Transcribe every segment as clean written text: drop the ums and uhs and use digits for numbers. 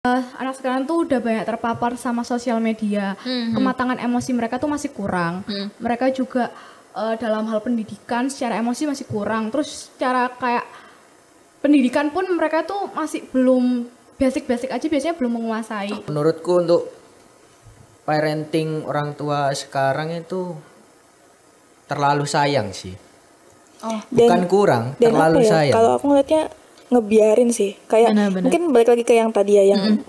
Anak sekarang tuh udah banyak terpapar sama sosial media. Kematangan emosi mereka tuh masih kurang. Mereka juga dalam hal pendidikan secara emosi masih kurang. Terus secara kayak pendidikan pun mereka tuh masih belum basic-basic aja biasanya belum menguasai. Menurutku untuk parenting orang tua sekarang itu terlalu sayang sih. Bukan kurang, terlalu sayang. Kalau aku ngeliatnya ngebiarin sih, kayak Benar-benar. mungkin balik lagi ke yang tadi ya, yang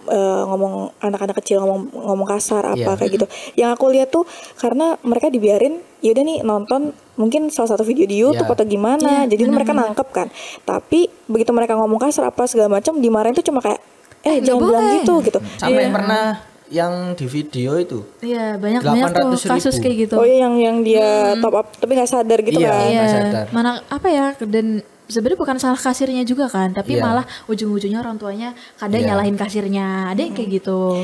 ngomong anak-anak kecil ngomong kasar apa kayak gitu. Yang aku lihat tuh karena mereka dibiarin, yaudah nih nonton mungkin salah satu video di YouTube atau gimana, jadi mereka nangkep kan. Tapi begitu mereka ngomong kasar apa segala macam, dimarahin tuh cuma kayak jangan bilang gitu. Sampai pernah yang di video itu. Iya, banyak tuh kasus kayak gitu. Oh iya, yang dia top up tapi nggak sadar gitu kan. Iya, nggak sadar. mana apa ya, dan sebenarnya bukan salah kasirnya juga kan, tapi Iya. malah ujung-ujungnya orang tuanya kadang nyalahin kasirnya, ada yang kayak gitu.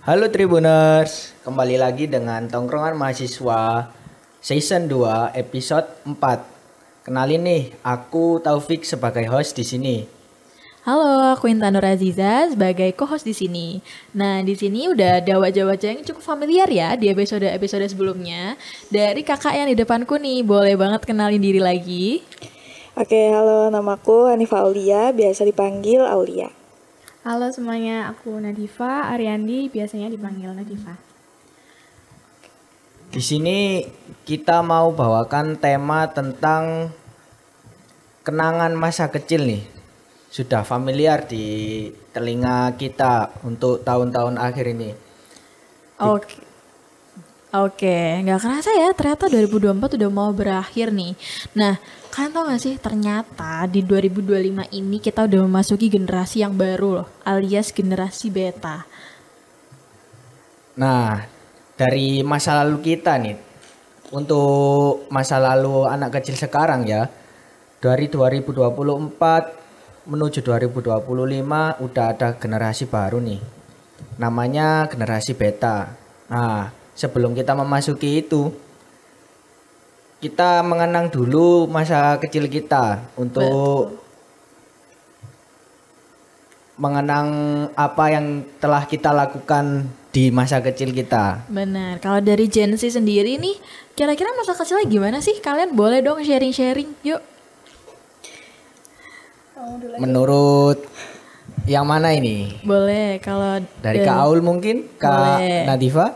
Halo Tribuners, kembali lagi dengan Tongkrongan Mahasiswa Season 2 Episode 4. Kenalin nih, aku Taufik sebagai host di sini. Halo, aku Intan Nur Aziza sebagai co-host di sini. Nah, di sini udah ada wajah-wajah yang cukup familiar ya di episode sebelumnya. Dari kakak yang di depanku nih, boleh banget kenalin diri lagi. Oke, halo, namaku Hanifa Aulia, biasa dipanggil Aulia. Halo semuanya, aku Nadifa Ariandi, biasanya dipanggil Nadifa. Di sini kita mau bawakan tema tentang kenangan masa kecil nih. Sudah familiar di telinga kita untuk tahun-tahun akhir ini. Oke, nggak kerasa ya ternyata 2024 udah mau berakhir nih. Nah, kalian tau gak sih ternyata di 2025 ini kita udah memasuki generasi yang baru loh, alias generasi beta. Nah, dari masa lalu kita nih, untuk masa lalu anak kecil sekarang ya, dari 2024 menuju 2025 udah ada generasi baru nih, namanya generasi beta. Nah, sebelum kita memasuki itu, kita mengenang dulu masa kecil kita untuk mengenang apa yang telah kita lakukan di masa kecil kita. Benar, kalau dari Gen Z sendiri nih, kira-kira masa kecilnya gimana sih? Kalian boleh dong sharing-sharing, yuk. Menurut yang mana ini? Boleh, kalau Dari Kak Aul mungkin? Kak Boleh. Nadifa?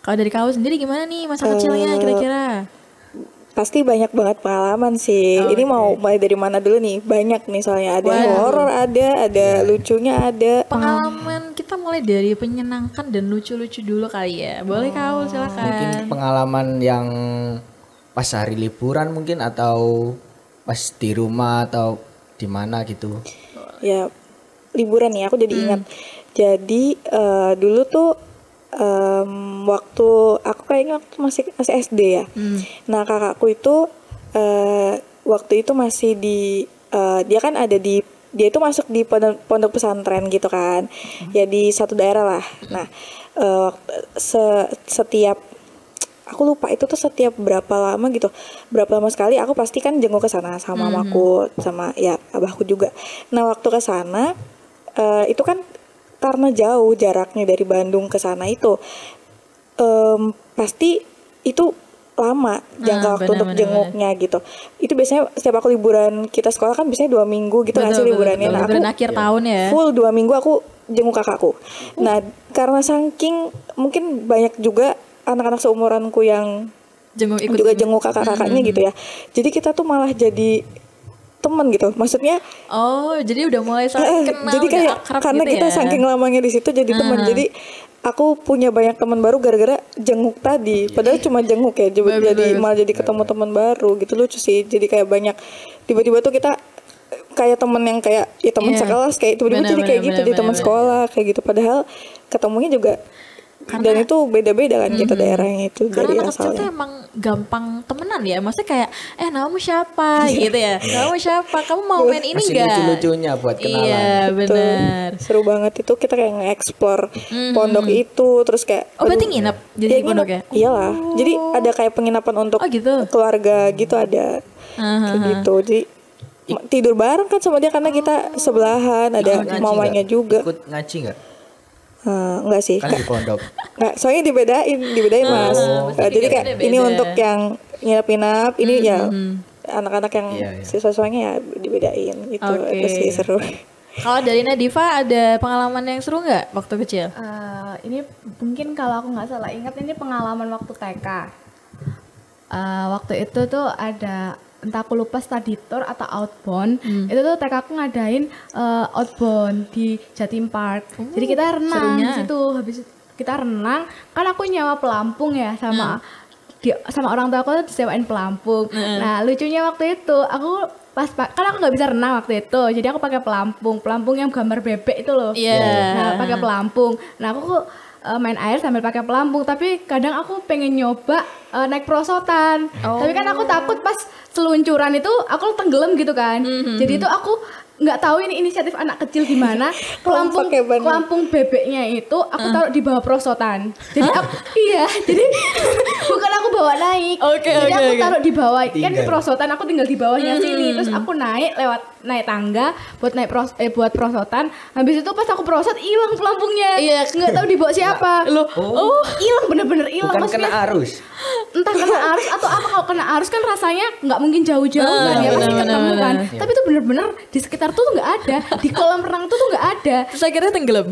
Kalau dari kau sendiri gimana nih masa kecilnya kira-kira? Pasti banyak banget pengalaman sih. Ini mau mulai dari mana dulu nih? Banyak nih soalnya, ada horor, ada lucunya, ada. Pengalaman kita mulai dari menyenangkan dan lucu-lucu dulu kali ya. Boleh kau Mungkin silakan. pengalaman yang pas hari liburan mungkin, atau pas di rumah atau di mana gitu. Ya, liburan nih, aku jadi ingat. Jadi dulu tuh waktu aku kayaknya waktu masih SD ya. Nah, kakakku itu waktu itu masih di dia kan ada di, dia itu masuk di pondok pesantren gitu kan. Ya di satu daerah lah. Nah, setiap aku lupa itu tuh setiap berapa lama gitu, berapa lama sekali aku pasti kan jenguk ke sana sama mamaku sama ya abahku juga. Nah, waktu ke sana itu kan karena jauh jaraknya dari Bandung ke sana itu, pasti itu lama jangka waktu untuk jenguknya gitu. Itu biasanya setiap aku liburan, kita sekolah kan biasanya 2 minggu gitu nggak sih liburannya. Nah, liburan aku akhir tahun ya. full 2 minggu aku jenguk kakakku. Nah, karena saking mungkin banyak juga anak-anak seumuranku yang Ikut juga jenguk kakak-kakaknya gitu ya. Jadi kita tuh malah jadi teman gitu. Maksudnya jadi udah mulai saling kenal, jadi udah kayak akrab karena gitu kita ya. saking lamanya di situ jadi teman. Jadi aku punya banyak teman baru gara-gara jenguk tadi. Padahal cuma jenguk ya. Malah jadi ketemu teman baru gitu, lucu sih. Jadi kayak banyak tiba-tiba tuh kita kayak temen yang kayak ya teman sekelas, kayak tiba-tiba jadi kayak gitu di teman sekolah kayak gitu. Padahal ketemunya juga dan itu beda-beda kan kita daerahnya itu Karena dari anak kecil tuh asalnya. emang gampang temenan ya. Maksudnya kayak namamu siapa gitu ya. Namamu siapa? Kamu mau main ini Masih enggak? lucu-lucunya buat kenalan. Iya, Betul. benar. Seru banget itu kita kayak nge-explore pondok itu terus kayak Oh, berarti aduh, nginep jadi ya, di pondok ya? nginep. Iyalah. Jadi ada kayak penginapan untuk Oh, gitu. keluarga gitu ada. Kayak gitu. Jadi tidur bareng kan sama dia karena kita sebelahan, ada Ngaji mamanya nggak? juga. Ikut ngaji nggak? Enggak sih. Kan di pondok. Nggak, soalnya dibedain Mas. Jadi kayak beda-beda. ini untuk yang nginep-nginep, ini ya anak-anak yang Iya, iya. siswa-siswanya ya dibedain gitu. Oke. Itu sih seru. Kalau dari Nadifa ada pengalaman yang seru nggak waktu kecil? Ini mungkin kalau aku nggak salah ingat ini pengalaman waktu TK. Waktu itu tuh ada entah aku lupa study tour atau outbound. Itu tuh TK aku ngadain outbound di Jatim Park. Jadi kita renang serunya. di situ. Habis kita renang, kan aku nyawa pelampung ya sama sama orang tua aku tuh disewain pelampung. Nah, lucunya waktu itu aku kan aku nggak bisa renang waktu itu. Jadi aku pakai pelampung yang gambar bebek itu loh. Iya. Nah, pakai pelampung. Nah, aku main air sambil pakai pelampung, tapi kadang aku pengen nyoba naik perosotan. Tapi kan aku takut pas seluncuran itu aku tenggelam gitu kan. Jadi itu aku nggak tahu ini inisiatif anak kecil gimana. pakai ban. Pelampung bebeknya itu aku taruh di bawah perosotan. Jadi aku jadi bukan aku bawa naik. Oke, Jadi oke, aku oke. taruh di bawah. Kan di Tinggal. perosotan aku tinggal di bawahnya sini. Terus aku naik tangga buat buat perosotan. Habis itu pas aku prosot hilang pelampungnya. Iya. Nggak tahu dibawa siapa. Oh, Hilang bener-bener hilang. bukan kena Maksudnya arus. entah kena arus atau apa. Kalau kena arus kan rasanya nggak mungkin jauh-jauh kan ya, pasti benar, ketemu benar, kan. benar. Tapi itu bener-bener di sekitar tuh nggak ada. Di kolam renang tuh nggak ada. Terus akhirnya tenggelam.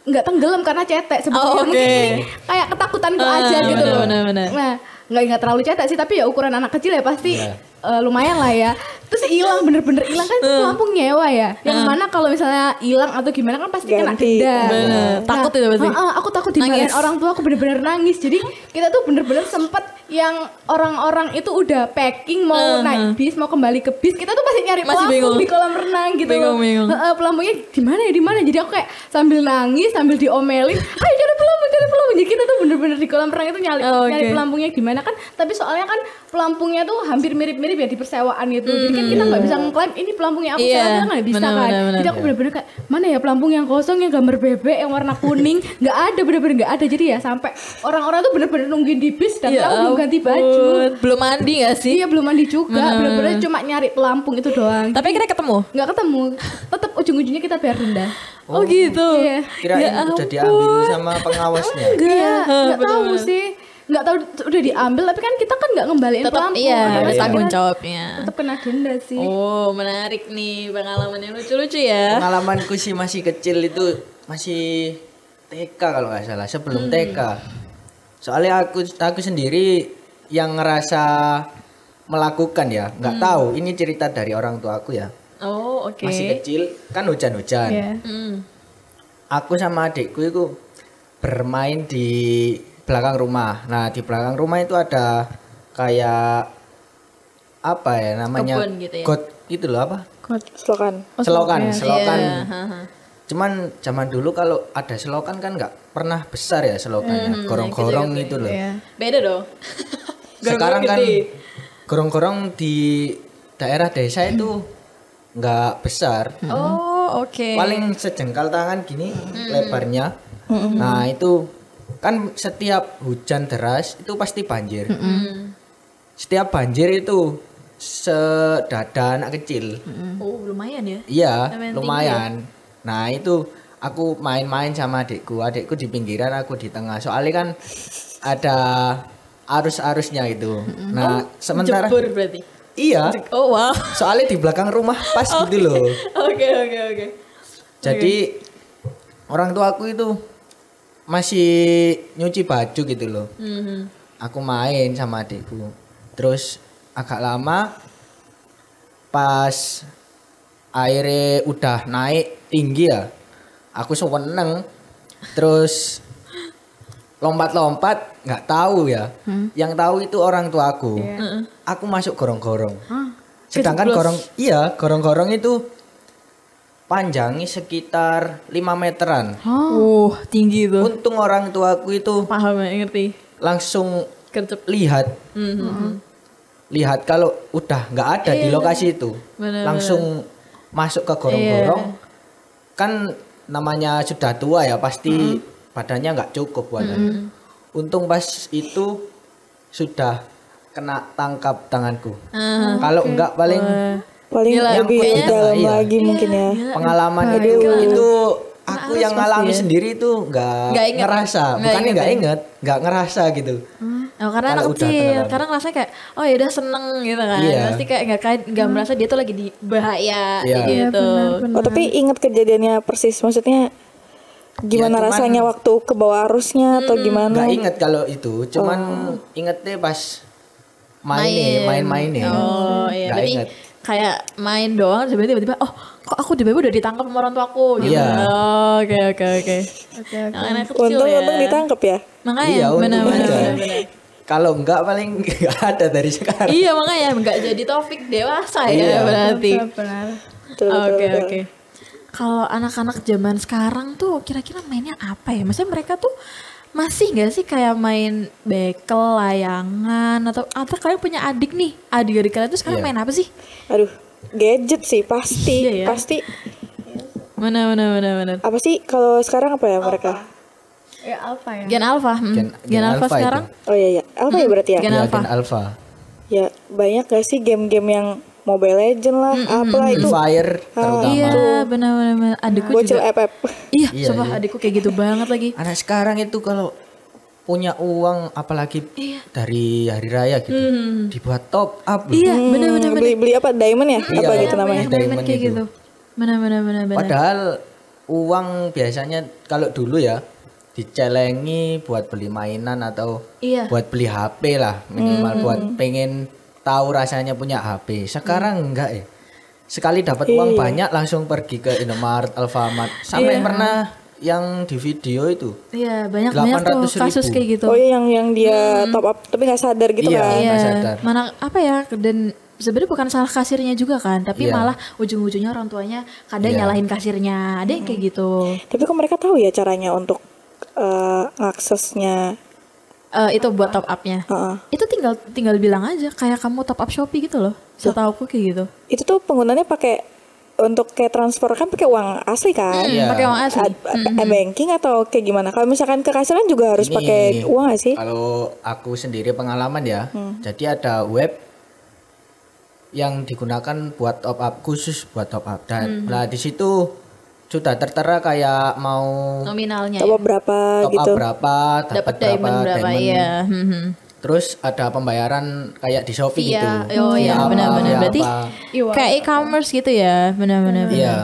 Nggak tenggelam karena cetek sebenarnya. Oh, oke. Mungkin ini kayak ketakutanku aja gitu benar, loh. benar. Nah, nggak terlalu cetek sih, tapi ya ukuran anak kecil ya pasti Iya. lumayan lah ya. Terus hilang bener-bener hilang kan itu pelampung nyewa ya. Yang mana kalau misalnya hilang atau gimana kan pasti kena Ganti. denda. Bener. Takut itu pasti. Aku takut dimarahin Nangis. orang tua, aku bener-bener nangis. Jadi kita tuh bener-bener sempet yang orang-orang itu udah packing mau naik bis, mau kembali ke bis, kita tuh pasti nyari Masih pelampung bingung. di kolam renang gitu. Bingung. Pelampungnya di mana? Jadi aku kayak sambil nangis, sambil diomelin, ayo cari pelampung. Jadi kita tuh bener-bener di kolam renang itu nyari Oke. pelampungnya di mana kan. Tapi soalnya kan pelampungnya tuh hampir mirip-mirip ya di persewaan gitu. Jadi kan kita nggak bisa ngeklaim ini pelampungnya aku Iya, sewa, nggak bisa benar, kan. benar. Jadi aku bener-bener kayak mana ya pelampung yang kosong yang gambar bebek yang warna kuning, nggak ada, bener-bener nggak ada. Jadi ya sampai orang-orang tuh bener-bener nungguin di bis dan aku belum ganti baju. Belum mandi gak sih? Iya belum mandi juga, bener-bener cuma nyari pelampung itu doang. Tapi akhirnya ketemu. Nggak ketemu, tetap ujung-ujungnya kita bayar denda. Oh, gitu. Iya. Kirain udah diambil sama pengawasnya. Iya, nggak tahu bener-bener. sih, nggak tahu udah diambil, tapi kan kita kan nggak ngembaliin Tetap pelampung. iya, otomatis tanggung kita jawabnya. tetap kena denda sih. Oh, menarik nih pengalaman yang lucu-lucu ya. Pengalamanku sih masih kecil itu masih TK kalau nggak salah, sebelum TK. Soalnya aku sendiri yang ngerasa melakukan ya, nggak tahu ini cerita dari orang tua aku ya. Oh, oke. Masih kecil kan hujan-hujan. Iya. Aku sama adikku itu bermain di belakang rumah. Nah, di belakang rumah itu ada kayak apa ya namanya? Kebun gitu ya? Got gitu loh apa? Selokan. Selokan, iya. selokan. Iya, haha. Cuman zaman dulu kalau ada selokan kan nggak pernah besar ya selokannya, gorong-gorong gitu loh. Iya. Beda dong. Sekarang kan gede. gorong-gorong di daerah desa itu nggak besar, Oh, oke. paling sejengkal tangan gini lebarnya. Nah itu kan setiap hujan deras itu pasti banjir. Setiap banjir itu sedada anak kecil. Oh, lumayan ya. Iya, Lumayan lumayan. Nah, itu aku main-main sama adikku. Adikku di pinggiran, aku di tengah. Soalnya kan ada arus-arusnya itu. Nah, sementara Jebur berarti. iya, Oh, wow. soalnya di belakang rumah pas gitu loh. Oke. Jadi orang tua aku itu masih nyuci baju gitu loh. Aku main sama adikku. Terus agak lama pas airnya udah naik tinggi ya. Aku seneng. Terus lompat-lompat nggak tahu ya. Yang tahu itu orang tua aku. Aku masuk gorong-gorong. Sedangkan gorong-gorong itu panjangnya sekitar 5 meteran. Tinggi tuh. Untung orang tuaku itu Paham ya, ngerti. langsung Gercep. lihat lihat kalau udah nggak ada di lokasi itu Bener, langsung masuk ke gorong-gorong kan namanya sudah tua ya pasti badannya nggak cukup buat untung pas itu sudah kena tangkap tanganku kalau enggak paling Paling lebih kayaknya- dalam iya. lagi mungkin ya. pengalaman itu aku yang ngalami sendiri itu Nggak inget. ngerasa bukannya nggak inget nggak ngerasa gitu Oh, karena anak Kalau udah kecil, kenalan. karena rasanya kayak oh ya udah seneng gitu kan, Iya. pasti kayak nggak merasa dia tuh lagi di bahaya Iya. gitu. Oh tapi ingat kejadiannya persis, maksudnya gimana cuman- rasanya waktu ke bawah arusnya atau gimana? nggak inget kalau itu cuman ingetnya pas main nih Oh iya, nggak berarti inget kayak main doang, tiba-tiba oh kok aku tiba-tiba udah ditangkap sama orang tuaku gitu. Iya. Oh, oke. Oke. Anak kecil Untung ya. ditangkap ya. Makanya Iya, untung benar-benar. aja. Kalau enggak paling nggak ada dari sekarang Iya makanya nggak jadi topik dewasa ya Iya. berarti. Benar. Betul, betul, Oke betul. oke. Kalau anak-anak zaman sekarang tuh kira-kira mainnya apa ya? Maksudnya mereka tuh masih nggak sih kayak main bekel, layangan atau kalian punya adik nih? Adik-adik kalian tuh sekarang Iya. main apa sih? Aduh, gadget sih pasti, Iya ya. pasti. Mana. Apa sih kalau sekarang apa ya mereka? Ya apa ya? Gen Alpha. Gen Alpha Alpha sekarang. Oh iya ya, apa ya berarti ya? Gen Iya, Alpha. Gen Alpha Ya banyak gak sih game-game yang Mobile Legend lah, apalah itu. Fire terutama Iya benar. Adikku Bocil juga. FF. Iya, Iya, sumpah iya. adikku kayak gitu banget lagi. anak sekarang itu kalau punya uang apalagi dari hari raya gitu dibuat top up loh. Iya, benar. Beli apa Diamond ya? Iya, Apa gitu namanya? banyak diamond kayak itu. gitu. Benar. Padahal uang biasanya kalau dulu ya dicelengi buat beli mainan atau Iya. buat beli HP lah minimal buat pengen tahu rasanya punya HP. Sekarang enggak ya. Sekali dapat uang banyak langsung pergi ke Indomaret, Alfamart. Sampai pernah yang di video itu. Iya, banyak tuh 800.000. kasus kayak gitu. Oh iya yang dia top up tapi nggak sadar gitu Iya. kan? nggak sadar. Mana apa ya dan sebenarnya bukan salah kasirnya juga kan, tapi Iya. malah ujung-ujungnya orang tuanya kadang nyalahin kasirnya, ada yang kayak gitu. Tapi kok mereka tahu ya caranya untuk aksesnya? Itu buat top upnya. Heeh. Itu tinggal bilang aja kayak kamu top up Shopee gitu loh. Setauku kayak gitu. Itu tuh penggunanya pakai untuk kayak transfer kan pakai uang asli kan? Iya. Pakai uang asli. Banking atau kayak gimana? Kalau misalkan ke kasir kan juga harus Ini, pakai uang gak sih? Kalau aku sendiri pengalaman ya. Jadi ada web yang digunakan buat top up khusus buat top up dan nah di situ sudah tertera kayak mau Nominalnya Top ya. up berapa top gitu? up berapa, Dapat diamond berapa ya. Terus ada pembayaran kayak di Shopee gitu. Oh iya, Via apa, benar-benar. via Berarti apa. kayak e-commerce gitu ya, benar-benar. Iya.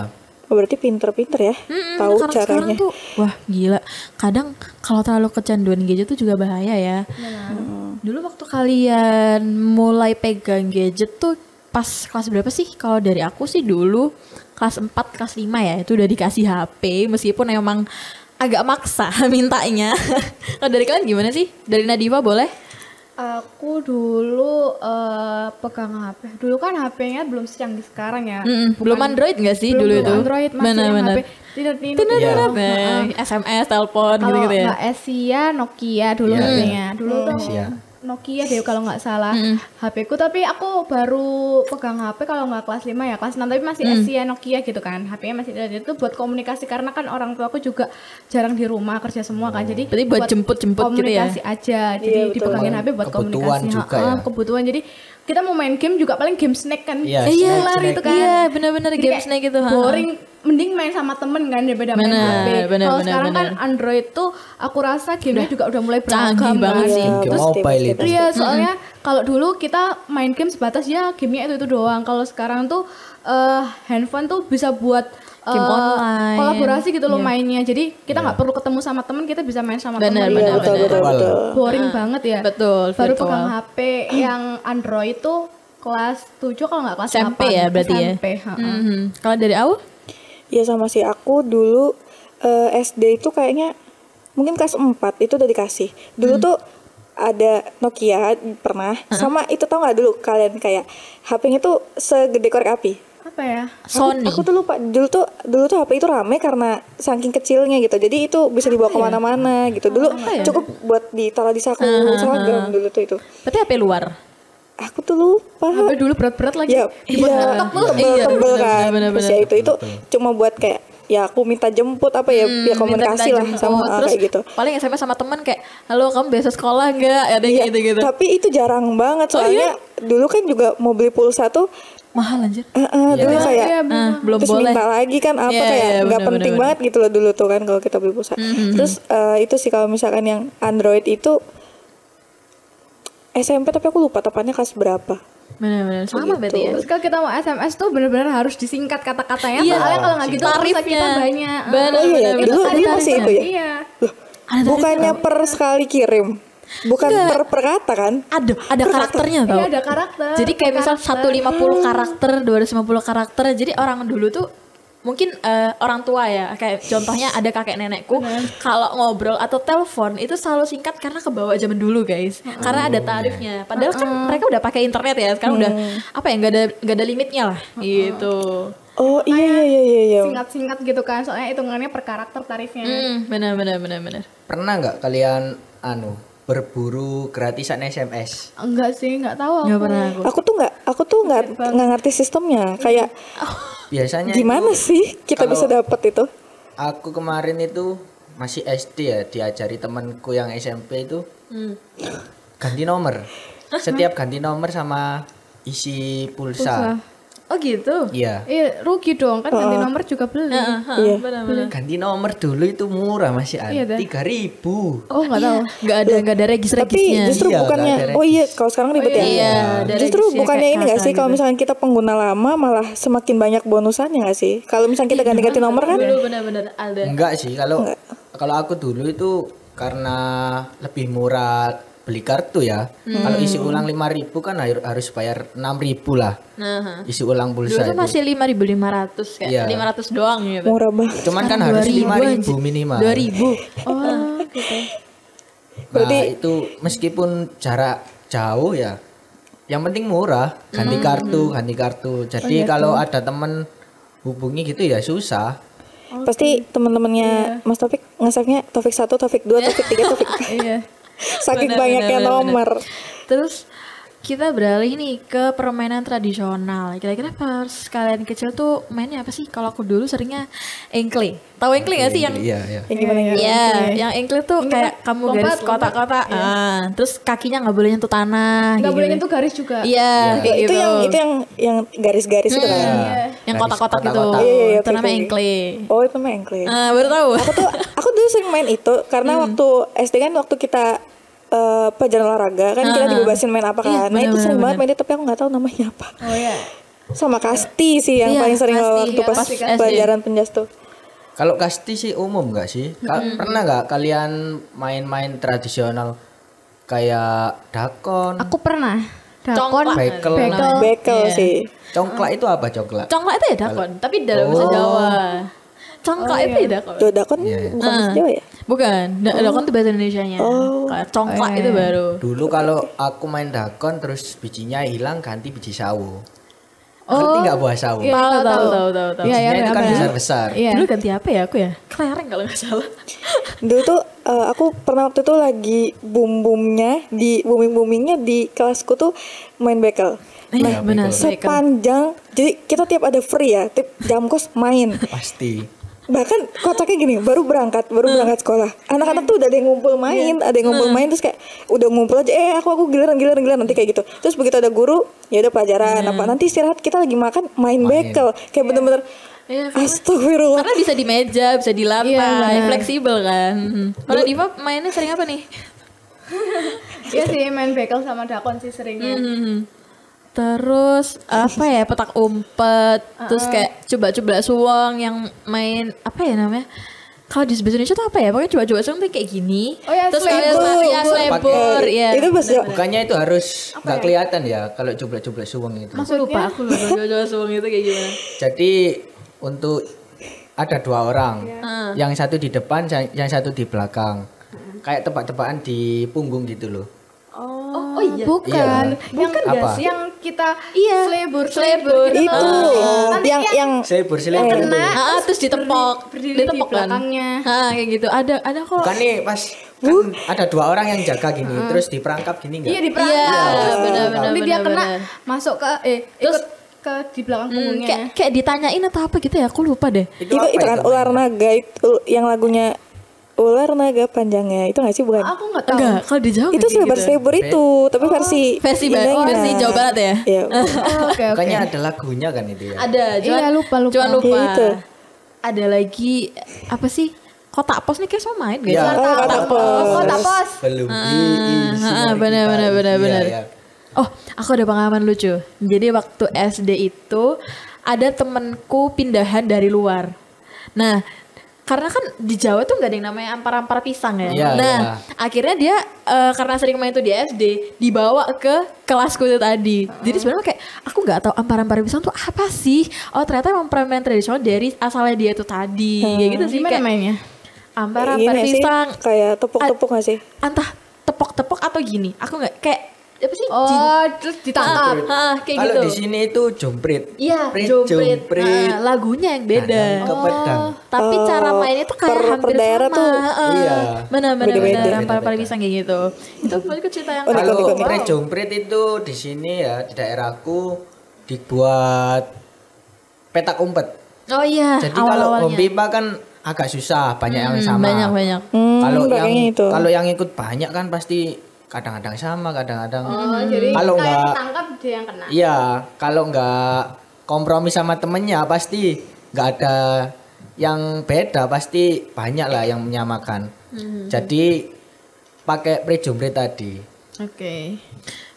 Oh, berarti pinter-pinter ya, tahu Karena caranya. sekarang tuh wah gila. Kadang kalau terlalu kecanduan gadget tuh juga bahaya ya. Dulu waktu kalian mulai pegang gadget tuh pas kelas berapa sih? Kalau dari aku sih dulu kelas 4, kelas 5 ya, itu udah dikasih HP meskipun emang agak maksa mintanya. Kalau dari kalian gimana sih? Dari Nadifa boleh? Aku dulu pegang HP. Dulu kan HP-nya belum secanggih sekarang ya. Belum Android nggak sih Belum dulu itu? Android masih yang Benar-benar. HP tidak Iya. SMS, telepon Kalau gitu-gitu ya. nggak Asia, Nokia dulu Iya. HP-nya. Dulu tuh Asia. Nokia deh kalau nggak salah HP ku, tapi aku baru pegang HP kalau nggak kelas 5 ya, kelas 6 tapi masih Asia Nokia gitu kan. HP-nya masih ada, itu buat komunikasi karena kan orang tua aku juga jarang di rumah, kerja semua kan. Jadi Berarti buat jemput-jemput gitu ya? komunikasi aja. Jadi Iya, betul. dipegangin HP buat Kebutuhan komunikasi. juga Ha-ha, ya. kebutuhan. Jadi kita mau main game juga paling game snack kan. Iya, Iya, snack. itu kan. Iya, benar-benar Jadi game kayak snack gitu. ha. boring, mending main sama temen kan daripada main Benar, HP. benar, Kalau benar, sekarang kan benar. Android tuh aku rasa gamenya juga udah mulai canggih beragam banget kan. sih. Game pasti, mobile pasti, itu. Iya, soalnya kalau dulu kita main game sebatas ya gamenya itu doang. Kalau sekarang tuh handphone tuh bisa buat Game online. kolaborasi gitu loh Iya. mainnya. Jadi kita nggak perlu ketemu sama temen, kita bisa main sama Benar, temen. benar, Iya, betul, benar. betul, betul. Boring banget ya. Betul, Baru virtual. pegang HP yang Android tuh kelas 7 kalau nggak kelas SMP 8. ya berarti ya. SMP, ha-ha. Kalau dari Au? Ya sama sih aku dulu SD itu kayaknya mungkin kelas 4 itu udah dikasih. Dulu tuh ada Nokia pernah sama itu tau nggak dulu kalian kayak HP-nya tuh segede korek api. Apa Apa ya? Sony. Aku tuh lupa. Dulu tuh HP itu rame karena saking kecilnya gitu. Jadi itu bisa dibawa kemana-mana gitu. Dulu cukup buat ditaruh di saku seragam dulu tuh itu. Berarti HP luar. Aku tuh lupa. HP dulu berat-berat lagi. Ya, iya, tebel kan. bener, Terus ya itu cuma buat kayak ya aku minta jemput apa ya, ya komunikasi lah sama terus kayak gitu. Paling SMS sama teman kayak, halo kamu besok sekolah nggak? Ada Iya, gitu-gitu. tapi itu jarang banget soalnya dulu kan juga mau beli pulsa tuh Mahal anjir. dulu kayak Iya, bener. Belum terus boleh. minta lagi kan apa Iya, kayak iya, nggak bener, penting bener, banget gitu loh dulu tuh kan kalau kita beli pulsa. Terus itu sih kalau misalkan yang Android itu SMP tapi aku lupa tepannya kelas berapa. Benar-benar sama berarti ya. Terus kalau kita mau SMS tuh benar-benar harus disingkat kata-katanya. Iya. Soalnya kalau nggak gitu pulsa Tarifnya. kita banyak. Bener, Oh iya, bener, dulu bener. dulu masih itu ya. Iya. Loh, Ada bukannya per sekali kirim, bukan per kata kan? Ada karakternya tau. Iya ada karakter. Jadi kayak misal 150 karakter, 250 karakter. Jadi orang dulu tuh mungkin orang tua ya, kayak contohnya ada kakek nenekku kalau ngobrol atau telepon itu selalu singkat karena kebawa zaman dulu guys, karena ada tarifnya. Padahal kan mereka udah pakai internet ya, sekarang udah apa ya, nggak ada limitnya lah gitu. Oh iya. singkat-singkat gitu kan. Soalnya hitungannya per karakter tarifnya. Benar. Pernah nggak kalian berburu gratisan SMS? Enggak sih, enggak tahu aku. Nggak pernah aku. Aku tuh nggak ngerti sistemnya. Kayak Biasanya gimana itu, sih kita kalau bisa dapat itu? aku kemarin itu masih SD ya, diajari temanku yang SMP itu ganti nomor. Setiap ganti nomor sama isi pulsa. Oh gitu. Iya. Iya, rugi dong kan ganti nomor juga beli. Iya. Benar. Ganti nomor dulu itu murah masih Iya, ada dah. 3.000. Oh, enggak tahu. Nggak ada Tapi regis-regisnya. justru Iya, bukannya nggak ada oh iya regis. kalau sekarang ribet ya. Iya, ada Justru regisnya bukannya kayak ini nggak sih kakak kalau gitu. misalnya kita pengguna lama malah semakin banyak bonusannya nggak sih? Kalau misalnya kita ganti-ganti nomor kan Dulu benar-benar ada. Enggak sih, kalau aku dulu itu karena lebih murah beli kartu ya. Kalau isi ulang 5.000 kan harus bayar 6.000 lah. Nah, Isi ulang dulu pulsa tuh itu. masih 5.500 kayak Iya. 500 doang gitu. murah banget. Cuman kan Sekarang harus 2.000 5.000 minimal. 2.000. Oh, gitu. Berarti Nah, itu meskipun jarak jauh ya, yang penting murah, ganti kartu. Jadi kalau ada temen hubungi gitu ya susah. pasti teman-temannya Mas Taufik nge-save-nya Taufik 1, Taufik 2, Taufik 3, Taufik 4. Iya. Saking Benar, banyaknya benar, benar. nomor. Terus kita beralih nih ke permainan tradisional. Kira-kira pas kalian kecil tuh mainnya apa sih? Kalau aku dulu seringnya engkle. Tahu engkle nggak sih yang Iya. Yang gimana ya? Iya, yang engkle tuh kayak kamu garis lompat, kotak-kotak, terus kakinya nggak boleh nyentuh tanah. Enggak kayak boleh gitu. nyentuh garis juga. Iya, kayak Itu gitu. yang garis-garis itu kan. Yang Garis kotak-kotak gitu. kotak-kotak. Iya, Itu namanya oke. engkle. Oh, itu mah engkle. Baru tahu. Aku dulu sering main itu karena waktu SD kan waktu kita pelajaran olahraga kan kita dibebasin main apa Iya, kan. Nah itu sering benar-benar. banget main itu tapi aku nggak tahu namanya apa. Oh iya. Sama kasti sih yang Iya, paling sering kasti, waktu iya, pas pasti kasti. pelajaran penjas tuh. Kalau kasti sih umum nggak sih? Pernah nggak kalian main-main tradisional kayak dakon, Aku pernah. Dakon, Congklak. bekel, Bekel Iya. sih. congklak itu apa congklak? Congklak itu ya dakon, tapi dalam bahasa Jawa. Congklak itu ya dakon. Tuh dakon bukan bahasa Jawa ya? Bukan, dakon itu bahasa Indonesianya. Kayak congklak itu baru. Dulu kalau aku main dakon terus bijinya hilang ganti biji sawo. Ngerti nggak buah sawo? Iya, Tahu. Iya, Bijinya itu kan apa ya? besar-besar. Iya. Dulu ganti apa ya aku ya? Kelereng kalau nggak salah. Dulu tuh aku pernah waktu itu lagi boomingnya di kelasku tuh main bekel. Iya benar. Sepanjang jadi kita tiap ada free ya, tiap jam kos main. Pasti. Bahkan kocaknya gini, baru berangkat sekolah. Anak-anak tuh udah ada yang ngumpul main, ada yang ngumpul main terus kayak udah ngumpul aja aku giliran nanti kayak gitu. Terus begitu ada guru, ya udah pelajaran apa nanti istirahat kita lagi makan main bekel. Kayak bener-bener Iya, astagfirullah. Karena bisa di meja, bisa di lantai, Iya, benar. fleksibel kan. Kalau Diva mainnya sering apa nih? Iya sih main bekel sama dakon sih seringnya. Terus apa ya, petak umpet, terus kayak coba-coba suwong yang main apa ya namanya? Kalau di bahasa Indonesia tuh apa ya? Pokoknya coba-coba suwong tuh kayak gini. Oh ya, terus selebor. ya selebor, ya. Itu bahasa Bukannya itu harus nggak kelihatan ya kalau coba-coba suweng itu. Aku lupa coba-coba suwong itu kayak gimana. Jadi untuk ada 2 orang, yang satu di depan, yang satu di belakang, kayak tebak-tebakan di punggung gitu loh. Oh iya. Bukan. Iya. Yang Apa? yang kita Iya, selebur selebur. gitu. Itu Nanti yang Selebur kena Terus ditepok, berdiri di ditepok kan. belakangnya. Kayak gitu. Ada kok. Bukan nih pas kan ada 2 orang yang jaga gini, terus diperangkap gini enggak? Iya di perangkap. Iya, benar. Nanti dia kena benar. masuk ke ikut ke di belakang punggungnya. Kayak ditanyain atau apa gitu ya, aku lupa deh. itu kan ular naga itu yang lagunya ular naga panjangnya itu nggak sih bukan? Aku nggak tahu. Enggak, kalau di Jawa Itu kayak selebar gitu. selebor itu, tapi versi Indahnya. versi Jawa Barat ya. Iya. Oh, oke. Makanya ada lagunya kan itu ya. Ada, Iya, lupa. Cuman lupa. Ya, itu. Ada lagi apa sih? Kotak pos nih kayak semua main guys. Ya, kotak pos. Kotak pos. Belum diisi mari benar, kita. benar. Iya, iya. Oh, aku ada pengalaman lucu. Jadi waktu SD itu ada temenku pindahan dari luar. Nah, karena kan di Jawa tuh nggak ada yang namanya ampar-ampar pisang ya. Iya, Nah, iya. akhirnya dia karena sering main itu di SD, dibawa ke kelasku itu tadi. Jadi sebenarnya kayak aku nggak tahu ampar-ampar pisang tuh apa sih. Oh, ternyata emang permainan tradisional dari asalnya dia tuh tadi. Kayak gitu sih. Gimana Kayak mainnya? ampar-ampar Gini sih, pisang. kayak tepuk-tepuk nggak sih? Entah tepok-tepok atau gini. Aku nggak kayak apa sih? Oh, terus ditangkap. Kayak Kalau gitu. di sini itu jomprit. Iya, Prit, jomprit. jomprit. Lagunya yang beda. Kadang ke pedang. Tapi cara mainnya tuh kayak per hampir daerah sama. tuh, iya. Benar-benar Beda-beda. ampar-ampar pisang kayak gitu. Itu menurutku cerita yang Unik, Kalau unik, unik. prit jomprit itu di sini ya di daerahku dibuat petak umpet. Oh iya, Jadi kalau awal-awalnya. bom pipa kan agak susah, banyak yang sama. Banyak. Kalau yang pakainya itu. kalau yang ikut banyak kan pasti kadang-kadang sama, kadang-kadang. Oh, jadi Kalau kayak nggak- ketangkap dia yang kena. Iya, kalau nggak kompromi sama temennya pasti nggak ada yang beda, pasti banyak lah yang menyamakan. Jadi pakai pre-jomprit tadi.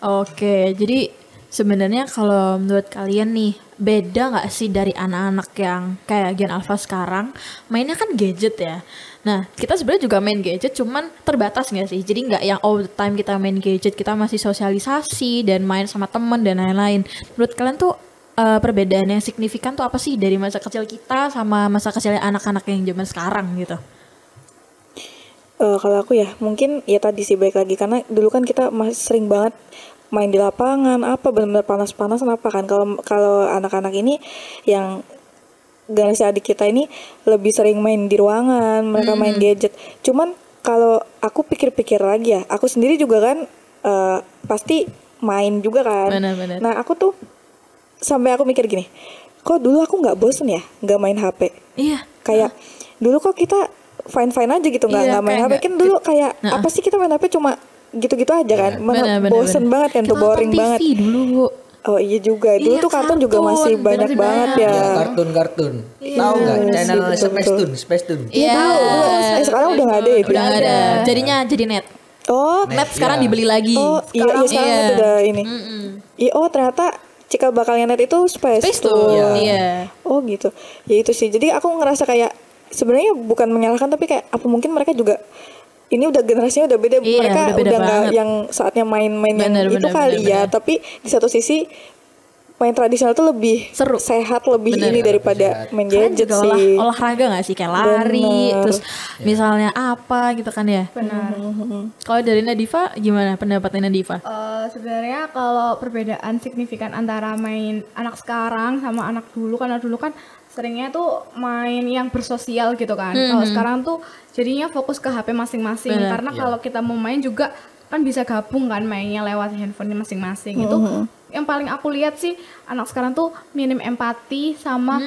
Oke, jadi sebenarnya kalau menurut kalian nih beda nggak sih dari anak-anak yang kayak Gen Alpha sekarang mainnya kan gadget ya. Nah kita sebenarnya juga main gadget, cuman terbatas nggak sih? Jadi nggak yang all the time kita main gadget, kita masih sosialisasi dan main sama temen dan lain-lain. Menurut kalian tuh perbedaan yang signifikan tuh apa sih dari masa kecil kita sama masa kecilnya anak-anak yang zaman sekarang gitu? Kalau aku ya mungkin ya tadi sih baik lagi karena dulu kan kita masih sering banget main di lapangan apa benar-benar panas-panasan apa kan kalau anak-anak ini yang generasi adik kita ini lebih sering main di ruangan, mereka main gadget. Cuman kalau aku pikir-pikir lagi ya, aku sendiri juga kan pasti main juga kan. Benar-benar. Nah aku tuh sampai aku mikir gini, kok dulu aku nggak bosen ya nggak main HP? Iya. Kayak dulu kok kita fine aja gitu nggak Iya, main kayak HP kan dulu kayak apa sih kita main HP cuma gitu-gitu aja kan. Mana Benar-benar. bosen banget kan tuh, Kita boring nonton banget. TV dulu Bu. Oh iya juga, dulu Iya, tuh kartun juga kartun, masih banyak bener-bener banget banyak. ya. Ya, kartun-kartun. Tahu nggak channel betul, Space betul. Tune, Space Tune. Iya dulu. Sekarang udah nggak ada ya. Udah nggak ada. Jadinya jadi net. Oh, Net sekarang iya. dibeli lagi. oh iya sekarang iya. itu udah ini. Iya, oh ternyata cikal bakalnya net itu Space Space Tune. Tune. Iya. Iya. Oh gitu. Ya itu sih. Jadi aku ngerasa kayak sebenarnya bukan menyalahkan tapi kayak apa mungkin mereka juga ini udah generasinya udah beda. Iya, Mereka udah beda udah nggak banget. yang saatnya main-main yang Bener, itu bener, kali bener, ya. bener. Tapi di satu sisi main tradisional tuh lebih Seru. sehat, lebih Bener. ini daripada main Kalian gadget juga sih. olahraga gak sih? Kayak lari, Bener. terus misalnya apa gitu kan ya. Benar. Kalau dari Nadifa gimana pendapatnya Nadifa? Sebenarnya kalau perbedaan signifikan antara main anak sekarang sama anak dulu kan seringnya tuh main yang bersosial gitu kan. Kalau sekarang tuh jadinya fokus ke HP masing-masing Benar. karena kalau kita mau main juga kan bisa gabung kan mainnya lewat handphone masing-masing. Itu yang paling aku lihat sih anak sekarang tuh minim empati sama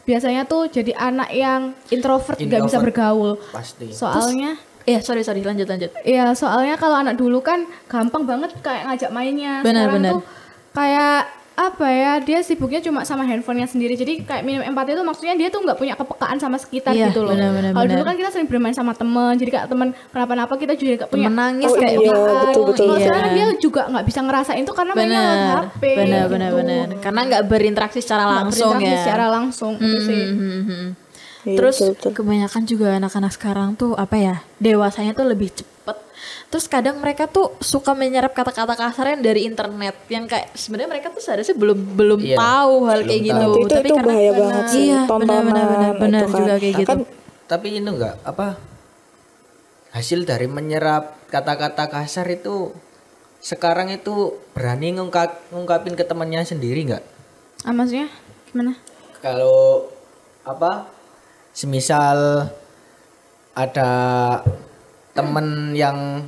biasanya tuh jadi anak yang introvert nggak bisa Introvert. bergaul. Pasti. Soalnya Sorry lanjut. iya, soalnya kalau anak dulu kan gampang banget kayak ngajak mainnya. Benar, Sekarang benar. tuh kayak apa ya, dia sibuknya cuma sama handphonenya sendiri. Jadi kayak minim empati itu maksudnya dia tuh nggak punya kepekaan sama sekitar Iya, gitu loh. benar, benar, Kalau dulu benar. kan kita sering bermain sama temen, jadi kayak temen kenapa-napa kita juga nggak punya Menangis Oh, kayak iya, kepekaan. betul. Kalau Iya. sekarang dia juga nggak bisa ngerasain itu karena mainnya lewat HP. benar, gitu. karena nggak berinteraksi secara Nggak langsung berinteraksi ya. secara langsung itu sih. Iya, Terus betul. kebanyakan juga anak-anak sekarang tuh apa ya, dewasanya tuh lebih cepet. Terus kadang mereka tuh suka menyerap kata-kata kasar yang dari internet yang kayak sebenarnya mereka tuh seharusnya belum Iya, tahu hal belum kayak tahu. gitu. itu Tapi karena bahaya banget sih. Iya, Tontonan benar itu kan. juga kayak gitu. Kan tapi itu enggak apa hasil dari menyerap kata-kata kasar itu sekarang itu berani ngungkapin ke temannya sendiri nggak? Maksudnya gimana? Kalau apa? Semisal ada temen yang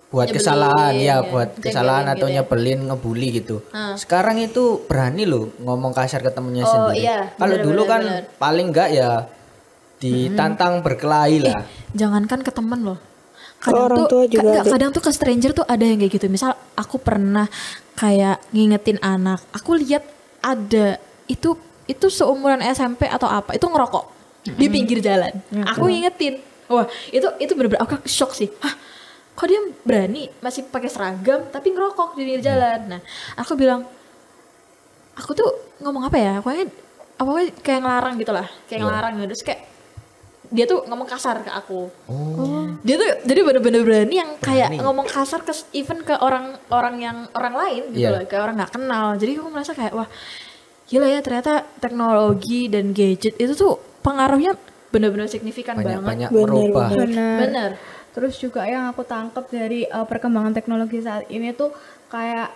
buat Nyebelin, kesalahan ya, buat jengkelin kesalahan gitu atau ya. nyebelin, ngebully gitu. Sekarang itu berani loh ngomong kasar ke temennya Oh, sendiri. iya, Kalau benar, dulu benar, kan benar. paling enggak ya ditantang berkelahi lah. Jangankan ke temen loh. orang tua juga ada. Kadang tuh ke stranger tuh ada yang kayak gitu. Misal aku pernah kayak ngingetin anak, aku lihat ada itu seumuran SMP atau apa, itu ngerokok di pinggir jalan. Aku ngingetin. Wah, itu bener-bener aku shock sih. Hah, kok dia berani masih pakai seragam tapi ngerokok di pinggir jalan. Nah, aku bilang, aku tuh ngomong apa ya? Pokoknya kayak ngelarang gitu lah, kayak ngelarang gitu. Terus kayak dia tuh ngomong kasar ke aku. Dia tuh jadi bener-bener berani yang kayak ngomong kasar ke even ke orang lain gitu loh, kayak orang nggak kenal. Jadi aku merasa kayak wah, gila ya, ternyata teknologi dan gadget itu tuh pengaruhnya bener-bener signifikan banget. Banyak merubah. Bener. Terus juga yang aku tangkap dari perkembangan teknologi saat ini tuh kayak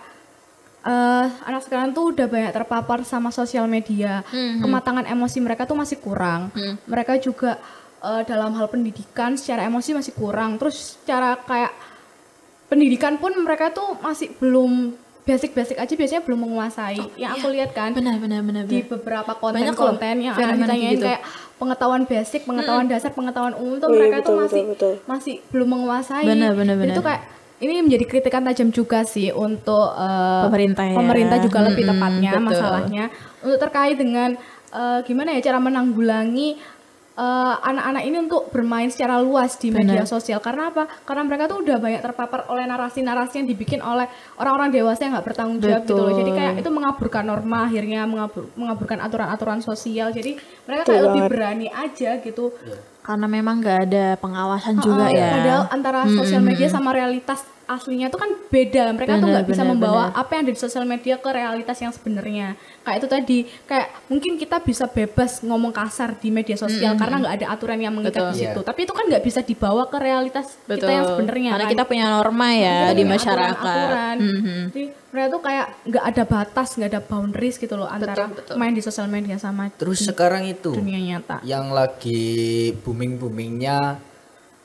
anak sekarang tuh udah banyak terpapar sama sosial media. Kematangan emosi mereka tuh masih kurang. Mereka juga dalam hal pendidikan secara emosi masih kurang. Terus secara kayak pendidikan pun mereka tuh masih belum basic aja biasanya belum menguasai. Yang aku lihat kan Benar. di beberapa Banyak konten-konten yang anak fenomena ditanyain gitu. kayak pengetahuan basic, pengetahuan dasar, pengetahuan umum tuh Oh, iya, mereka tuh betul. masih belum menguasai. Benar. Jadi tuh kayak ini menjadi kritikan tajam juga sih untuk Pemerintah ya. pemerintah juga lebih tepatnya betul. masalahnya untuk terkait dengan gimana ya cara menanggulangi anak-anak ini untuk bermain secara luas di media sosial. Karena apa? Karena mereka tuh udah banyak terpapar oleh narasi-narasi yang dibikin oleh orang-orang dewasa yang nggak bertanggung jawab gitu loh. Jadi kayak itu mengaburkan norma, akhirnya mengaburkan aturan-aturan sosial. Jadi mereka kayak lebih berani aja gitu. Karena memang nggak ada pengawasan juga ya. Padahal antara sosial media sama realitas aslinya itu kan beda. Mereka tuh nggak bisa membawa apa yang ada di sosial media ke realitas yang sebenarnya. Kayak itu tadi, kayak mungkin kita bisa bebas ngomong kasar di media sosial karena nggak ada aturan yang mengikat di situ. Tapi itu kan nggak bisa dibawa ke realitas kita yang sebenarnya. Karena kan. kita punya norma ya Kita di punya masyarakat. aturan-aturan. Jadi mereka tuh kayak nggak ada batas, nggak ada boundaries gitu loh antara main di sosial media sama Terus sekarang itu dunia nyata. yang lagi booming-boomingnya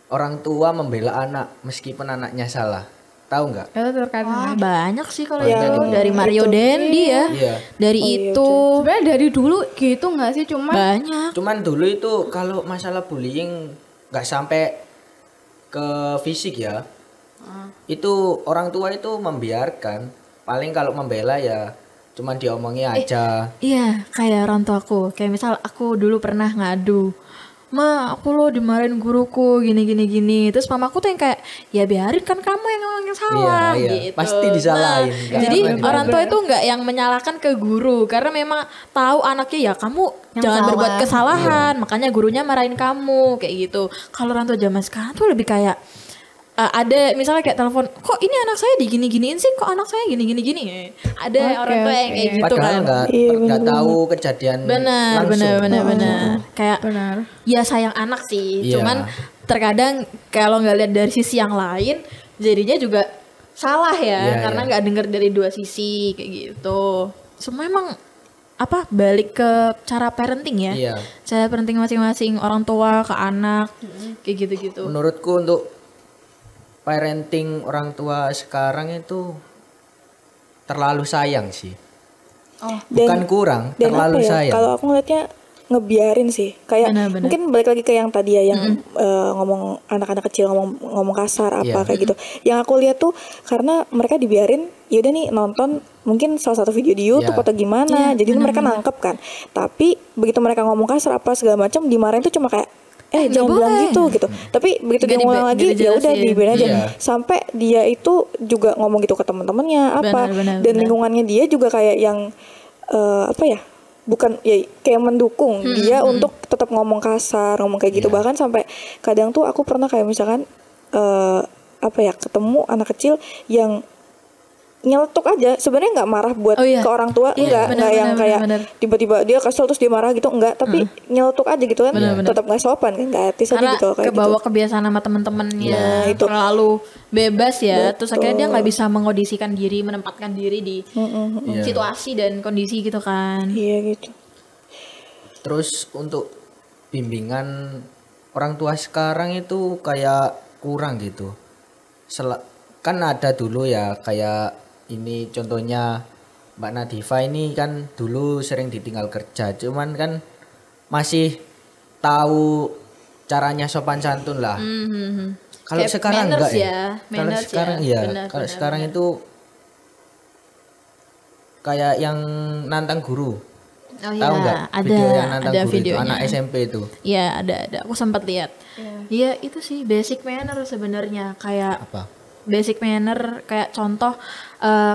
orang tua membela anak meskipun anaknya salah. Tahu nggak? Itu terkait Wah, dengan banyak sih kalau Ya, itu dari Mario Dendi ya. Iya. Dari itu sebenarnya dari dulu gitu nggak sih, cuman banyak. Cuman dulu itu kalau masalah bullying nggak sampai ke fisik ya. Itu orang tua itu membiarkan. Paling kalau membela ya cuman diomongi aja. Iya, kayak orang tuaku. Kayak misal aku dulu pernah ngadu. Ma, aku lo dimarahin guruku gini. Terus mamaku tuh yang kayak, ya biarin kan kamu yang ngomong salah. Iya, gitu. pasti disalahin. Nah, Nggak jadi pernah orang tua itu nggak yang menyalahkan ke guru. Karena memang tahu anaknya ya kamu jangan berbuat kesalahan. Makanya gurunya marahin kamu. Kayak gitu. Kalau orang tua zaman sekarang tuh lebih kayak, ada misalnya kayak telepon, kok ini anak saya digini-giniin sih, kok anak saya gini. Ada orang tua yang kayak gitu Padahal kan. nggak tahu kejadian Benar. Kayak benar. ya sayang anak sih. Iya. Cuman terkadang kalau nggak lihat dari sisi yang lain, jadinya juga salah ya, Iya, karena iya. nggak dengar dari dua sisi kayak gitu. Semua emang balik ke cara parenting ya. Iya. Cara parenting masing-masing orang tua ke anak kayak gitu-gitu. Menurutku untuk parenting orang tua sekarang itu terlalu sayang sih. Bukan kurang, Dan terlalu apa ya, sayang. kalau aku ngeliatnya ngebiarin sih, kayak Benar-benar. mungkin balik lagi ke yang tadi ya, yang ngomong anak-anak kecil ngomong kasar apa Iya. kayak gitu. Yang aku lihat tuh karena mereka dibiarin, yaudah nih nonton mungkin salah satu video di YouTube Iya. atau gimana, jadi mereka nangkep kan. Tapi begitu mermereka ngomong kasar apa segala macam, dimarahin tuh cuma kayak jangan bilang gitu. Tapi begitu dia ngulang lagi, ya udah dibiarin aja. Iya. Sampai dia itu juga ngomong gitu ke teman-temannya apa, Benar, dan lingkungannya dia juga kayak yang bukan ya kayak mendukung dia untuk tetap ngomong kasar, ngomong kayak gitu. Bahkan sampai kadang tuh aku pernah kayak misalkan ketemu anak kecil yang nyeletuk aja, sebenarnya nggak marah buat ke orang tua, nggak yang kayak tiba-tiba dia kesel terus dia marah gitu, enggak, tapi nyeletuk aja gitu kan, tetap nggak sopan kan, nggak etis aja gitu kayak kebawa gitu. kebiasaan sama temen-temennya terlalu bebas ya. Terus akhirnya dia nggak bisa mengondisikan diri, menempatkan diri di situasi dan kondisi gitu kan. Iya gitu. Terus untuk bimbingan orang tua sekarang itu kayak kurang gitu. Kan ada dulu ya kayak ini contohnya Mbak Nadifa ini kan dulu sering ditinggal kerja, cuman kan masih tahu caranya sopan santun lah. Kalau sekarang enggak ya. Kalau sekarang ya, kalau sekarang itu kayak yang nantang guru. Oh tahu iya, nggak video yang nantang ada guru itu, videonya. anak SMP itu? Iya ada. Aku sempat lihat. Iya itu sih basic manner sebenarnya, kayak Apa? basic manner kayak contoh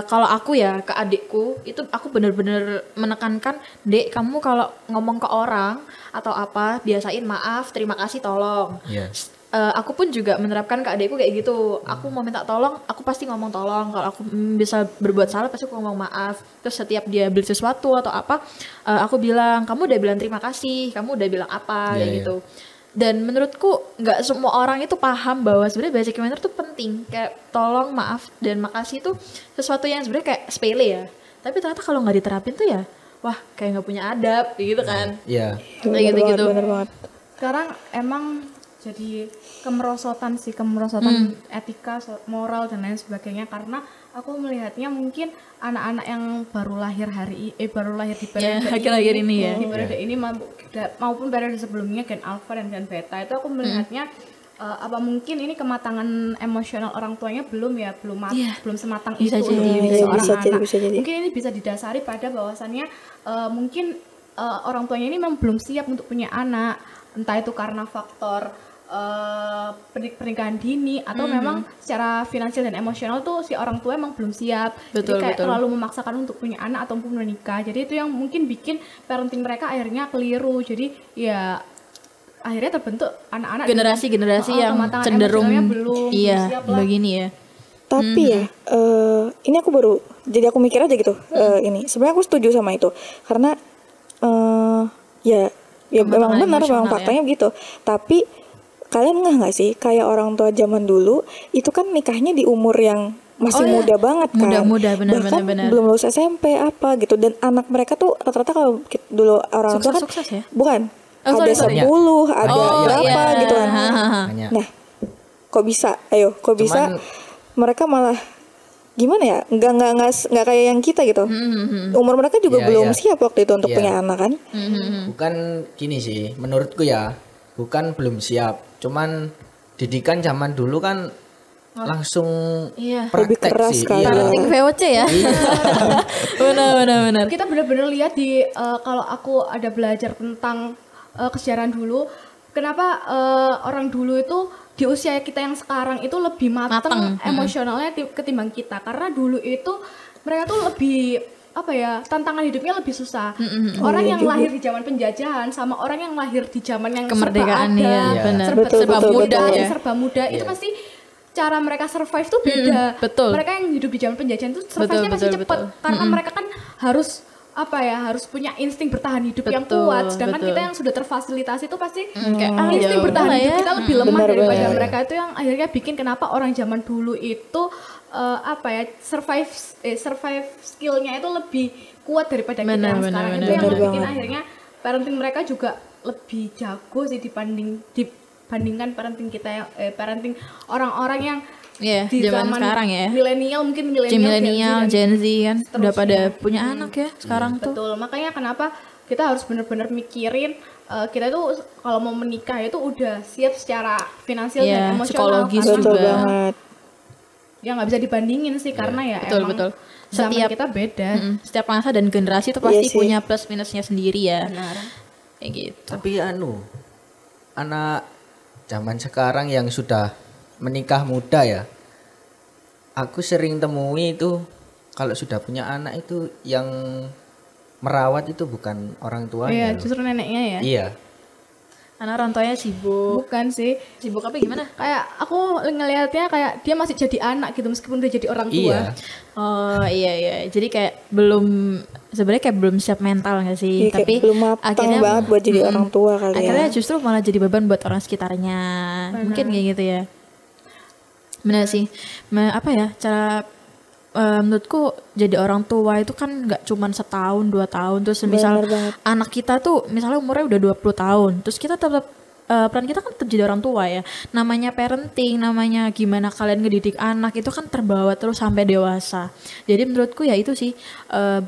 kalau aku ya ke adikku itu aku bener-bener menekankan, Dek kamu kalau ngomong ke orang atau apa biasain maaf, terima kasih, tolong. Aku pun juga menerapkan ke adikku kayak gitu. Aku mau minta tolong, aku pasti ngomong tolong. Kalau aku bisa berbuat salah, pasti aku ngomong maaf. Terus setiap dia beli sesuatu atau apa, aku bilang, kamu udah bilang terima kasih, kamu udah bilang apa, kayak gitu. Dan menurutku nggak semua orang itu paham bahwa sebenarnya basic manner itu penting. Kayak tolong, maaf, dan makasih itu sesuatu yang sebenarnya kayak sepele ya. Tapi ternyata kalau nggak diterapin tuh ya, wah kayak nggak punya adab, gitu kan? Iya. Kayak gitu-gitu. Bener banget. Sekarang emang jadi kemerosotan etika, moral dan lain sebagainya, karena aku melihatnya mungkin anak-anak yang baru lahir di periode di periode ini maupun periode sebelumnya Gen Alpha dan Gen Beta itu aku melihatnya apa mungkin ini kematangan emosional orang tuanya belum sematang bisa itu jadi, untuk seorang anak. Bisa jadi. Mungkin ini bisa didasari pada bahwasannya mungkin orang tuanya ini memang belum siap untuk punya anak, entah itu karena faktor pernikahan dini atau memang secara finansial dan emosional tuh si orang tua emang belum siap. Jadi kayak terlalu memaksakan untuk punya anak ataupun menikah. Jadi itu yang mungkin bikin parenting mereka akhirnya keliru. Jadi ya akhirnya terbentuk anak-anak generasi yang cenderung belum siap lah. Begini ya. Tapi ya ini aku baru jadi aku mikir aja gitu. Ini sebenarnya aku setuju sama itu karena ya memang benar, memang faktanya begitu. Tapi kalian nggak sih kayak orang tua zaman dulu itu kan nikahnya di umur yang masih muda banget kan, muda, benar, bahkan benar. belum lulus SMP apa gitu, dan anak mereka tuh rata-rata kalau dulu orang tua kan ya? bukan ada Sukses. 10 ada berapa gitu kan. Nah kok bisa mereka malah gimana ya, nggak kayak yang kita gitu. Umur mereka juga belum siap waktu itu untuk punya anak kan. Bukan gini sih menurutku ya, bukan belum siap, cuman didikan zaman dulu kan langsung lebih keras sih. Parenting VOC ya. benar. Kita benar-benar lihat di kalau aku ada belajar tentang kesejarahan dulu, kenapa orang dulu itu di usia kita yang sekarang itu lebih matang emosionalnya ketimbang kita, karena dulu itu mereka tuh lebih tantangan hidupnya lebih susah. Orang yang lahir di zaman penjajahan sama orang yang lahir di zaman yang kemerdekaan serba muda itu pasti cara mereka survive tuh beda. Mereka yang hidup di zaman penjajahan tuh survive-nya masih cepat karena mereka kan harus punya insting bertahan hidup yang kuat, sedangkan kita yang sudah terfasilitasi itu pasti insting bertahan hidup kita lebih lemah daripada mereka. Itu yang akhirnya bikin kenapa orang zaman dulu itu survive skillnya itu lebih kuat daripada kita yang sekarang. Itu yang bikin akhirnya parenting mereka juga lebih jago sih dibandingkan parenting kita yang parenting orang-orang yang di zaman sekarang ya, milenial Gen Z kan udah pada punya anak ya sekarang tuh. Betul, makanya kenapa kita harus benar-benar mikirin kita tuh kalau mau menikah itu udah siap secara finansial dan emosional, psikologis betul juga. Banget. Ya nggak bisa dibandingin sih karena ya betul. Zaman kita beda. Setiap masa dan generasi tuh pasti punya plus minusnya sendiri ya. Benar. Kayak gitu. Tapi anak zaman sekarang yang sudah menikah muda ya, aku sering temui itu kalau sudah punya anak itu yang merawat itu bukan orang tuanya. Iya, justru neneknya ya. Iya. Karena orang tuanya sibuk. Bukan sih, Sibuk apa gimana? kayak aku ngelihatnya kayak dia masih jadi anak gitu meskipun udah jadi orang tua. Iya. Oh iya. Jadi kayak sebenarnya kayak belum siap mental nggak sih? Iya, kayak Tapi belum matang banget buat jadi orang tua kali ya. akhirnya justru malah jadi beban buat orang sekitarnya. Mungkin kayak gitu ya. Benar sih. Apa ya cara menurutku jadi orang tua itu kan nggak cuman setahun 2 tahun terus misal Bener banget. anak kita tuh misalnya umurnya udah 20 tahun terus kita tetap peran kita kan tetap jadi orang tua ya, namanya parenting, namanya gimana kalian ngedidik anak itu kan terbawa terus sampai dewasa. Jadi menurutku ya itu sih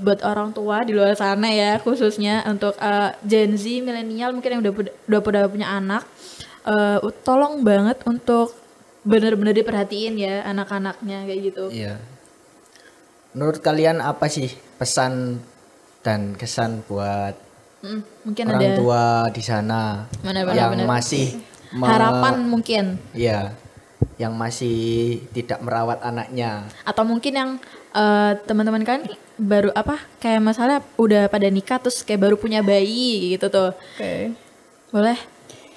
buat orang tua di luar sana ya, khususnya untuk Gen Z, milenial mungkin yang udah punya anak, tolong banget untuk benar-benar diperhatiin ya anak-anaknya kayak gitu. Iya. Menurut kalian apa sih pesan dan kesan buat Mungkin orang ada tua di sana Benar-benar, yang benar. masih harapan mungkin, Iya, yang masih tidak merawat anaknya. atau mungkin yang teman-teman kan baru kayak masalah udah pada nikah terus kayak baru punya bayi gitu tuh. Oke. Boleh?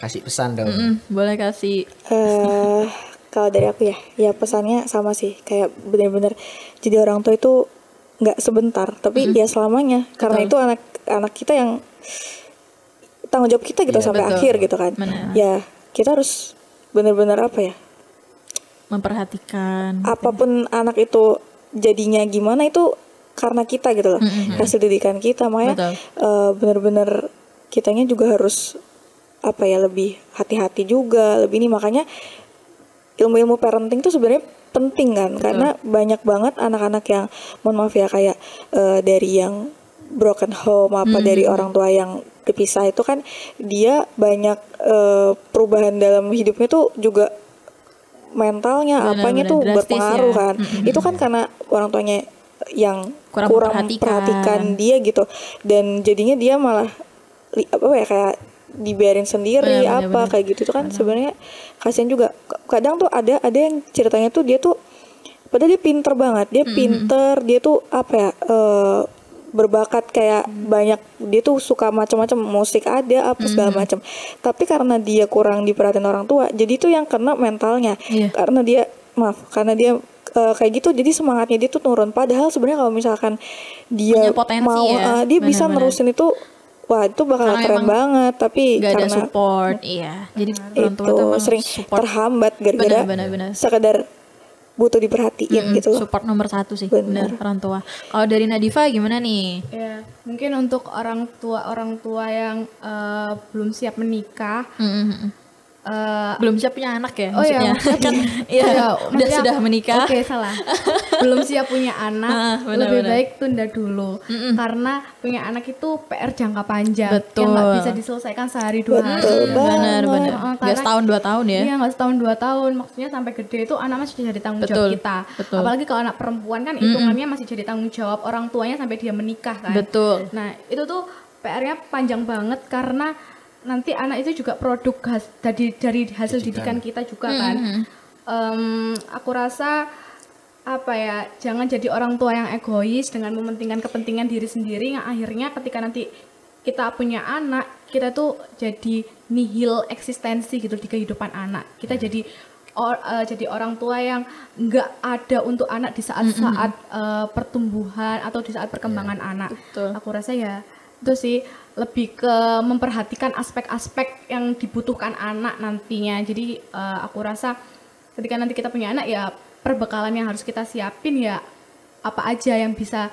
Kasih pesan dong. Boleh kasih. Kalau dari aku ya pesannya sama sih, kayak benar-benar jadi orang tua itu nggak sebentar, tapi ya selamanya, karena itu anak kita yang tanggung jawab kita gitu sampai betul. akhir gitu kan. Benar. Ya kita harus benar-benar Memperhatikan. apapun anak itu jadinya gimana itu karena kita gitu loh, hasil didikan kita, makanya Betul. benar-benar kitanya juga harus lebih hati-hati juga, lebih ini, makanya ilmu-ilmu parenting tuh sebenarnya penting kan, karena banyak banget anak-anak yang mohon maaf ya kayak dari yang broken home dari orang tua yang dipisah itu kan dia banyak perubahan dalam hidupnya tuh juga mentalnya apanya tuh drastis berpengaruh ya. kan. Itu kan karena orang tuanya yang Kurang kurang memperhatikan. perhatikan dia gitu, dan jadinya dia malah kayak dibiarin sendiri Benar. kayak gitu. Itu kan sebenarnya kasihan juga. Kadang tuh ada yang ceritanya tuh dia tuh padahal dia pinter banget, dia pinter, dia tuh berbakat kayak banyak, dia tuh suka macam-macam musik ada segala macam, tapi karena dia kurang diperhatiin orang tua, jadi tuh yang kena mentalnya. Iya. Karena dia kayak gitu, jadi semangatnya dia tuh turun, padahal sebenarnya kalau misalkan dia Punya potensi mau ya, dia bisa benar-benar. nerusin itu, wah itu bakal Karena keren emang banget, tapi Gak ada karena support, iya. Jadi orang tua itu tuh emang sering support, terhambat gara-gara Benar. sekedar butuh diperhatiin gitu loh. support nomor 1 sih, Benar. benar orang tua. Kalau dari Nadifa gimana nih? Ya, mungkin untuk orang tua yang belum siap menikah, Belum siap punya anak ya? oh ya, maksudnya? Kan ya, udah sudah menikah. Oke, salah. Belum siap punya anak, benar. lebih baik tunda dulu. Karena punya anak itu PR jangka panjang Betul. yang nggak bisa diselesaikan sehari dua hari. Benar. Karena- Gak setahun 2 tahun ya? Iya, nggak setahun 2 tahun. Maksudnya sampai gede itu anak masih jadi tanggung jawab Betul, kita. betul. Apalagi kalau anak perempuan kan hitungannya masih jadi tanggung jawab orang tuanya sampai dia menikah kan. Betul. Nah, itu tuh PR-nya panjang banget karena nanti anak itu juga produk dari hasil didikan kita juga kan. Aku rasa jangan jadi orang tua yang egois dengan mementingkan kepentingan diri sendiri, yang akhirnya ketika nanti kita punya anak, kita tuh jadi nihil eksistensi gitu di kehidupan anak. Kita jadi orang tua yang nggak ada untuk anak di saat-saat pertumbuhan atau di saat perkembangan anak. Betul. Aku rasa ya itu sih lebih ke memperhatikan aspek-aspek yang dibutuhkan anak nantinya. Jadi aku rasa ketika nanti kita punya anak ya perbekalan yang harus kita siapin ya apa aja yang bisa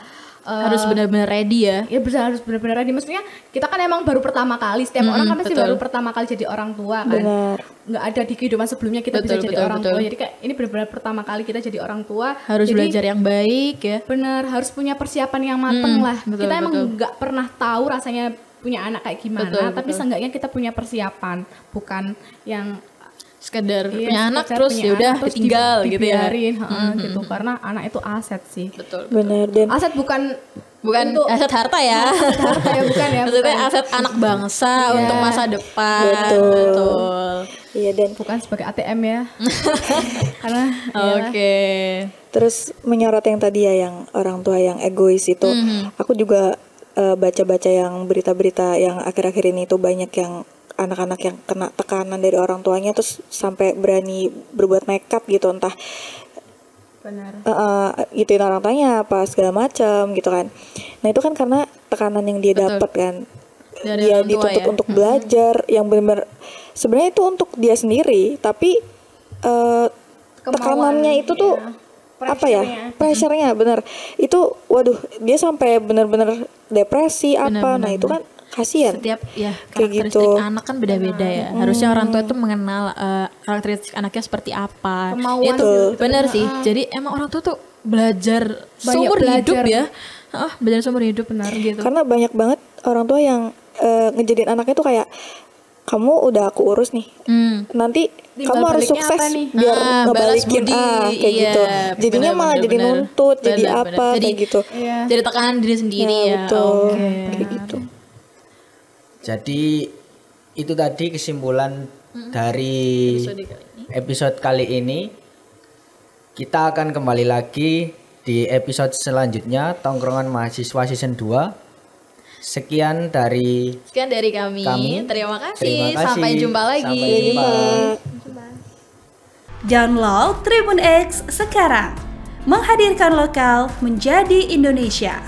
Harus benar-benar ready ya. ya harus benar-benar ready. Maksudnya kita kan emang baru pertama kali, setiap orang kan pasti betul. baru pertama kali jadi orang tua kan. Benar. Nggak ada di kehidupan sebelumnya kita bisa jadi orang betul. tua. Jadi kayak ini benar-benar pertama kali kita jadi orang tua. Harus Jadi, belajar yang baik ya. benar, harus punya persiapan yang mateng lah. betul, Kita emang betul. nggak pernah tahu rasanya punya anak kayak gimana, Betul, tapi betul. seenggaknya kita punya persiapan, bukan yang Sekedar iya, punya anak sekedar terus punya ya udah anak terus ditinggal gitu ya. dibiarin, gitu. Karena anak itu aset sih. Betul. Benar. Dan Aset bukan Bukan untuk aset harta ya. harta ya, bukan ya. Maksudnya bukan. aset anak bangsa Iya. untuk masa depan. Betul. iya, dan Bukan sebagai ATM ya. Karena Oke. terus menyorot yang tadi ya, yang orang tua yang egois itu, aku juga baca-baca yang berita-berita yang akhir-akhir ini tuh banyak yang anak-anak yang kena tekanan dari orang tuanya terus sampai berani berbuat nekat gitu, entah Benar. gituin orang tuanya apa segala macam gitu kan. Nah itu kan karena tekanan yang dia dapat kan, Dari dia orang tua dituntut ya. untuk belajar yang benar-benar sebenarnya itu untuk dia sendiri, tapi tekanannya itu tuh apa ya, pressure-nya bener itu, waduh dia sampai benar-benar depresi apa. Nah itu kan kasihan. Setiap ya Kayak karakteristik gitu. anak kan beda-beda ya. Harusnya orang tua itu mengenal karakteristik anaknya seperti apa. Kemauan Itu gitu. benar sih. Jadi emang orang tua tuh belajar Banyak seumur hidup belajar. ya. Belajar seumur hidup benar gitu. Karena banyak banget orang tua yang ngejadiin anaknya tuh kayak, kamu udah aku urus nih, nanti Timbal kamu harus baliknya sukses apa nih? biar balas ngebalikin budi. kayak Iya, gitu. Jadinya benar, malah benar, jadi benar. nuntut, jadi Benar, apa benar. kayak gitu. Iya. Jadi tekanan diri sendiri ya. Betul. Oke. Kayak gitu. Jadi itu tadi kesimpulan dari episode kali ini. Kita akan kembali lagi di episode selanjutnya, Tongkrongan Mahasiswa Season 2. Sekian dari kami. Kami. Terima kasih. Terima kasih. Sampai jumpa lagi. Sampai jumpa. Download Tribun X sekarang. Menghadirkan lokal menjadi Indonesia.